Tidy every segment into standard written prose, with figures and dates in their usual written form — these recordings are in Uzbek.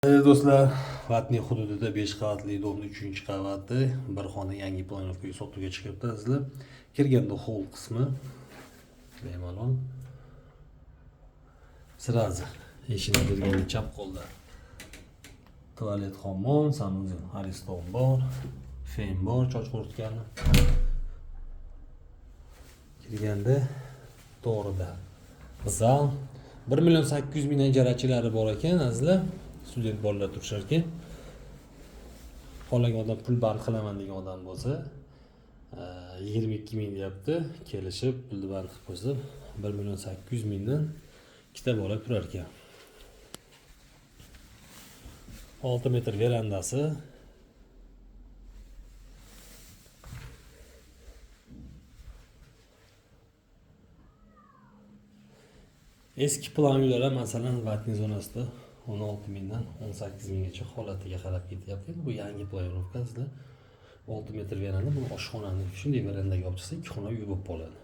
Do'stlar, Vatning hududida 5 qavatli domning 3-qavati bir xona yangi planovkaga sotuvga chiqibdi. Sizlar kirganda hol qismi bemalol sirazi eshikni bergan chap qo'lda tualet, hammom, sanuzel, ariston bor, fen bor, choch quritgani. Kirganda to'g'rida zal 1.800.000 ijarachilari bor ekan, azizlar. Student bolalar turishar ekan. Xohlagan odam pul band qilaman degan odam bo'lsa, 22.000 deyapti. Kelishib pulni band qilib qo'ysa, 1.800.000 dan ikkita bola turar ekan. 6 metr verandasi. Eski plan uylar masalan Vatning zonasida 16.000 dan 18.000 gacha holatiga qarab ketyapti. Bu yangi planovka sizlar 6 metr veranda, bu oshxonani shunday verandaga olib chiqsa 2 xona uy bo'lib qoladi.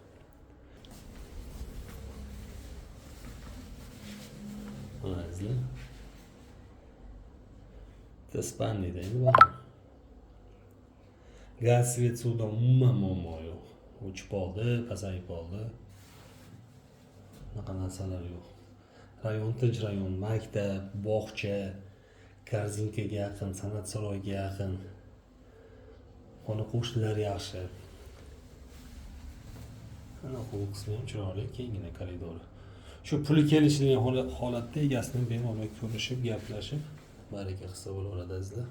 Mana sizlar Tespanli deydi bu. Gaz, svet, suvdan umuman muammo yo'q. O'chib qoldi, pasayib qoldi. Bunaqa narsalar yo'q. Rayon tinch rayon, maktab, bog'cha, korzinkaga yaqin, san'at saroyiga yaqin. Xona qo'shnilar yaxshi. Ana hol qismi ham chiroyli, kengina koridori. Shu puli kelishilgan holatda egasini bemalol ko'rishib, gaplashib, baraka qilsa bo'laveradi azizlar.